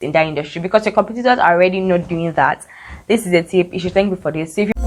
in that industry because your competitors are already not doing that. This is a tip. You should thank me for this. So if you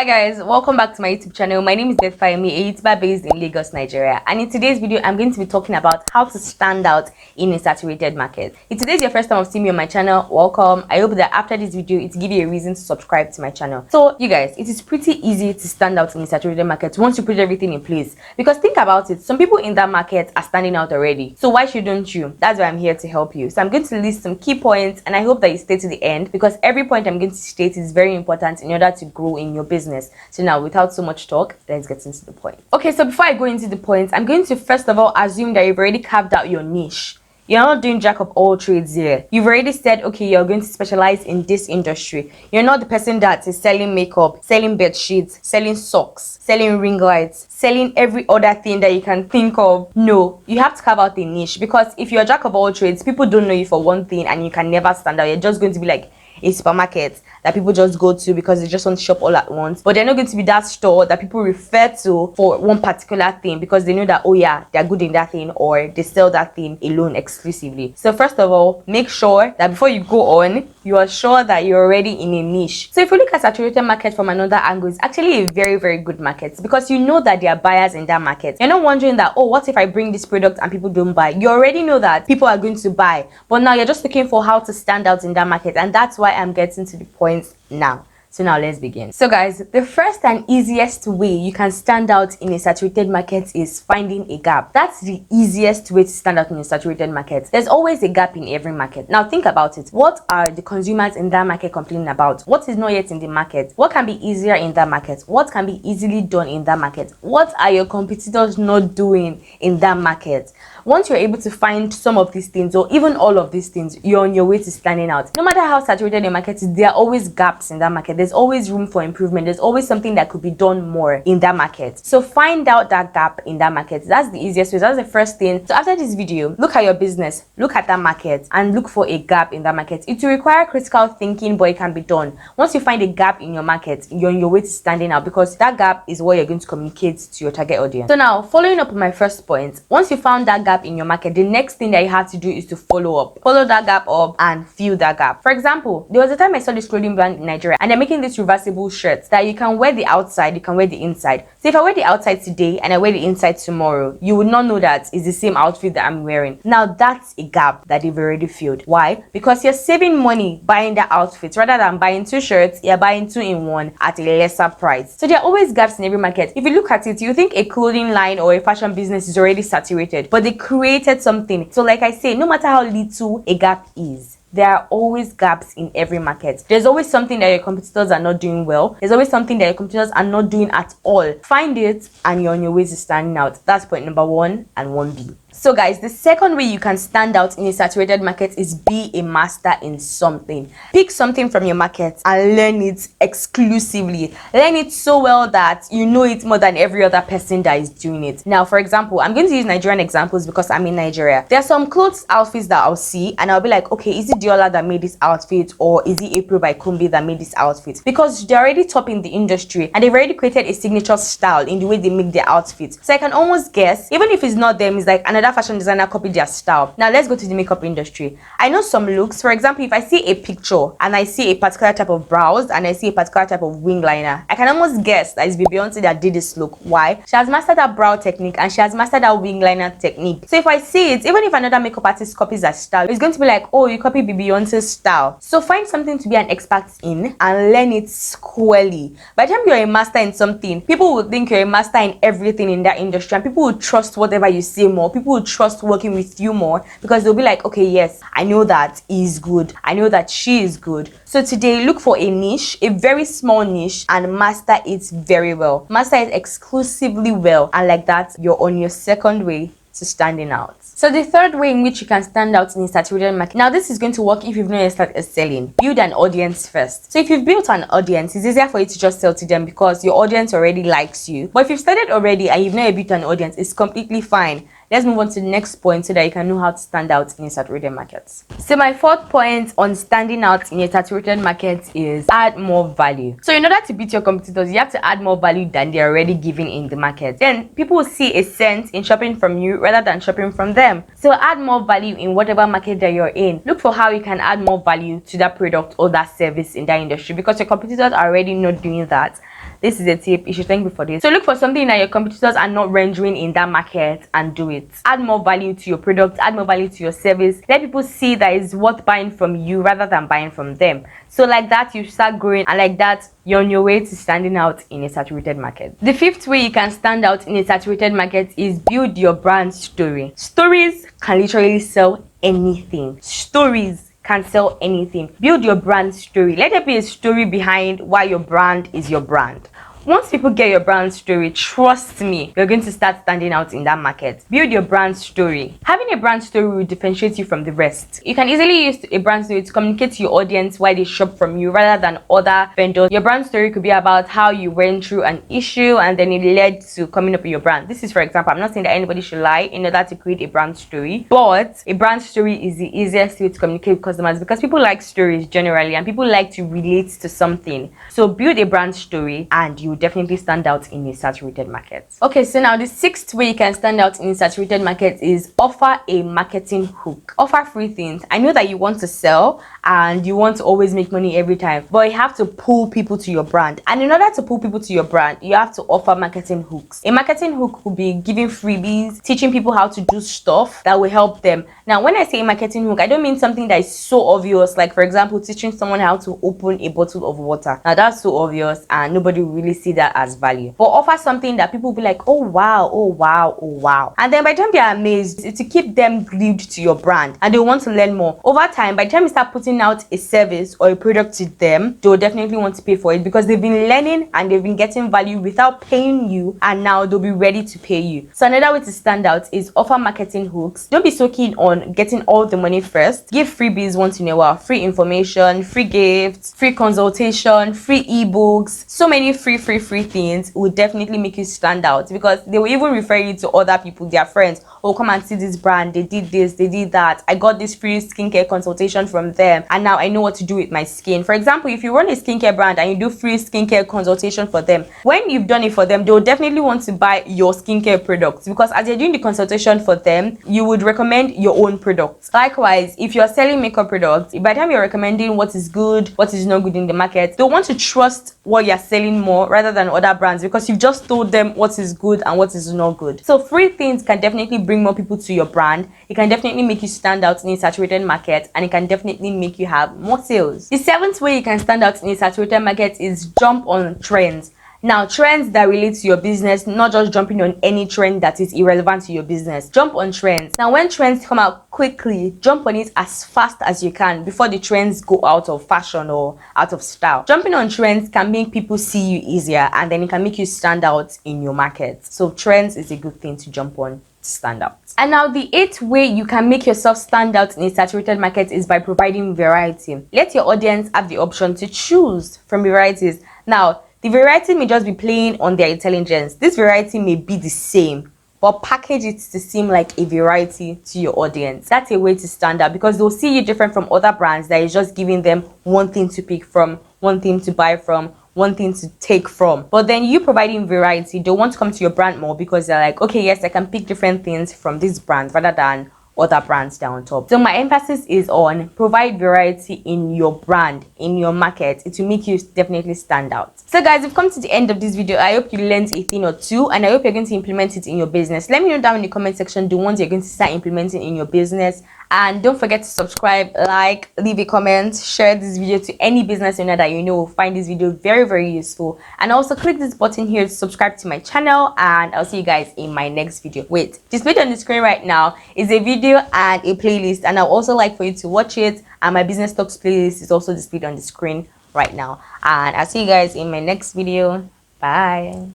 Hi guys, welcome back to my YouTube channel. My name is Beth Fayemi, a YouTuber based in Lagos, Nigeria. And in today's video, I'm going to be talking about how to stand out in a saturated market. If today's your first time of seeing me on my channel, welcome. I hope that after this video, it gives you a reason to subscribe to my channel. So you guys, it is pretty easy to stand out in a saturated market once you put everything in place. Because think about it, some people in that market are standing out already. So why shouldn't you? That's why I'm here to help you. So I'm going to list some key points and I hope that you stay to the end because every point I'm going to state is very important in order to grow in your business. So now, without so much talk, let's get into the point. Okay, so before I go into the points, I'm going to first of all assume that you've already carved out your niche. You're not doing jack of all trades here. You've already said, okay, you're going to specialize in this industry. You're not the person that is selling makeup, selling bed sheets, selling socks, selling ring lights, selling every other thing that you can think of. No, you have to carve out a niche because if you're a jack of all trades, people don't know you for one thing and you can never stand out. You're just going to be like a supermarket that people just go to because they just want to shop all at once, but they're not going to be that store that people refer to for one particular thing because they know that, oh yeah, they're good in that thing or they sell that thing alone exclusively. So first of all, make sure that before you go on, you are sure that you're already in a niche. So if you look at saturated market from another angle, it's actually a very, very good market because you know that there are buyers in that market. You're not wondering that, oh, what if I bring this product and people don't buy? You already know that people are going to buy, but now you're just looking for how to stand out in that market, and that's why I'm getting to the points now. So now let's begin. So guys, the first and easiest way you can stand out in a saturated market is finding a gap. That's the easiest way to stand out in a saturated market. There's always a gap in every market. Now think about it. What are the consumers in that market complaining about? What is not yet in the market? What can be easier in that market? What can be easily done in that market? What are your competitors not doing in that market? Once you're able to find some of these things or even all of these things, you're on your way to standing out. No matter how saturated your market is, there are always gaps in that market. There's always room for improvement. There's always something that could be done more in that market. So find out that gap in that market. That's the easiest way. That's the first thing. So after this video, look at your business, look at that market and look for a gap in that market. It will require critical thinking, but it can be done. Once you find a gap in your market, you're on your way to standing out because that gap is what you're going to communicate to your target audience. So now, following up on my first point, once you found that gap in your market, the next thing that you have to do is to follow up. Follow that gap up and fill that gap. For example, there was a time I saw this clothing brand in Nigeria and they're making this reversible shirts that you can wear the outside, you can wear the inside. So if I wear the outside today and I wear the inside tomorrow, you would not know that it's the same outfit that I'm wearing. Now that's a gap that they've already filled. Why? Because you're saving money buying the outfits rather than buying two shirts, you're buying two in one at a lesser price. So there are always gaps in every market. If you look at it, you think a clothing line or a fashion business is already saturated, but they created something. So like I say, no matter how little a gap is, there are always gaps in every market. There's always something that your competitors are not doing well. There's always something that your competitors are not doing at all. Find it and you're on your way to standing out. That's point number 1 and 1B. So guys, the second way you can stand out in a saturated market is be a master in something. Pick something from your market and learn it exclusively. Learn it so well that you know it more than every other person that is doing it. Now, for example, I'm going to use Nigerian examples because I'm in Nigeria. There are some clothes outfits that I'll see and I'll be like, okay, is it Diola that made this outfit or is it April by Kumbi that made this outfit? Because they're already top in the industry and they've already created a signature style in the way they make their outfits. So I can almost guess, even if it's not them, it's like another fashion designer copied their style. Now let's go to the makeup industry. I know some looks. For example, if I see a picture and I see a particular type of brows and I see a particular type of wing liner, I can almost guess that it's Beyonce that did this look. Why? She has mastered that brow technique and she has mastered that wing liner technique. So if I see it, even if another makeup artist copies that style, it's going to be like, oh, you copied Beyonce's style. So find something to be an expert in and learn it squarely. By the time you're a master in something, people will think you're a master in everything in that industry and people will trust whatever you say more. People will trust working with you more because they'll be like, okay, yes, I know that he's good, I know that she is good. So today, look for a niche, a very small niche, and master it very well. Master it exclusively well, and like that, you're on your second way to standing out. So the third way in which you can stand out in a saturated market. Now this is going to work if you've not yet started selling. Build an audience first. So if you've built an audience, it's easier for you to just sell to them because your audience already likes you. But if you've started already and you've not yet built an audience, it's completely fine. let's move on to the next point so that you can know how to stand out in a saturated market. So my fourth point on standing out in a saturated market is add more value. So in order to beat your competitors, you have to add more value than they're already giving in the market. Then people will see a sense in shopping from you rather than shopping from them. So add more value in whatever market that you're in. Look for how you can add more value to that product or that service in that industry, because your competitors are already not doing that. This is a tip. You should thank me for this. So look for something that your competitors are not rendering in that market and do it. Add more value to your product, add more value to your service. Let people see that it's worth buying from you rather than buying from them. So like that, you start growing, and like that, you're on your way to standing out in a saturated market. The fifth way you can stand out in a saturated market is build your brand story. Stories can literally sell anything. Stories can sell anything. Build your brand story. Let there be a story behind why your brand is your brand. Once people get your brand story, trust me, you're going to start standing out in that market. Build your brand story. Having a brand story will differentiate you from the rest. You can easily use a brand story to communicate to your audience why they shop from you rather than other vendors. Your brand story could be about how you went through an issue and then it led to coming up with your brand. This is, for example, I'm not saying that anybody should lie in order to create a brand story, but a brand story is the easiest way to communicate with customers because people like stories generally and people like to relate to something. So build a brand story and you definitely stand out in a saturated market. Okay, so now the sixth way you can stand out in a saturated market is offer a marketing hook. Offer free things. I know that you want to sell and you want to always make money every time, but you have to pull people to your brand. And in order to pull people to your brand, you have to offer marketing hooks. A marketing hook will be giving freebies, teaching people how to do stuff that will help them. Now, when I say marketing hook, I don't mean something that is so obvious, like for example, teaching someone how to open a bottle of water. Now that's so obvious and nobody will really see that as value. But offer something that people will be like, oh wow, oh wow, oh wow. And then by the time they're amazed, it's to keep them glued to your brand and they want to learn more. Over time, by the time you start putting out a service or a product to them, they'll definitely want to pay for it because they've been learning and they've been getting value without paying you, and now they'll be ready to pay you. So another way to stand out is offer marketing hooks. Don't be so keen on getting all the money first. Give freebies once in a while. Free information, free gifts, free consultation, free ebooks, so many free things will definitely make you stand out because they will even refer you to other people, their friends. Oh, come and see this brand, they did this, they did that, I got this free skincare consultation from them and now I know what to do with my skin. For example, if you run a skincare brand and you do free skincare consultation for them, when you've done it for them, they'll definitely want to buy your skincare products because as you're doing the consultation for them, you would recommend your own products. Likewise, if you're selling makeup products, by the time you're recommending what is good, what is not good in the market, they'll want to trust what you're selling more rather than other brands because you've just told them what is good and what is not good. So free things can definitely bring more people to your brand. It can definitely make you stand out in a saturated market and it can definitely make you have more sales. The seventh way you can stand out in a saturated market is jump on trends. Now, trends that relate to your business, not just jumping on any trend that is irrelevant to your business. Jump on trends. Now, when trends come out quickly, jump on it as fast as you can before the trends go out of fashion or out of style. Jumping on trends can make people see you easier and then it can make you stand out in your market. So trends is a good thing to jump on to stand out. And now the eighth way you can make yourself stand out in a saturated market is by providing variety. Let your audience have the option to choose from varieties. Now, the variety may just be playing on their intelligence. This variety may be the same, but package it to seem like a variety to your audience. That's a way to stand out because they'll see you different from other brands that is just giving them one thing to pick from, one thing to buy from, one thing to take from. But then you providing variety, they'll want to come to your brand more because they're like, okay, yes, I can pick different things from this brand rather than other brands down on top. So my emphasis is on provide variety in your brand, in your market. It will make you definitely stand out. So guys, we've come to the end of this video. I hope you learned a thing or two and I hope you're going to implement it in your business. Let me know down in the comment section the ones you're going to start implementing in your business. And don't forget to subscribe, like, leave a comment, share this video to any business owner that you know will find this video very useful. And also click this button here to subscribe to my channel, and I'll see you guys in my next video. Wait, displayed on the screen right now is a video and a playlist, and I'll also like for you to watch it. And my business talks playlist is also displayed on the screen right now. And I'll see you guys in my next video. Bye.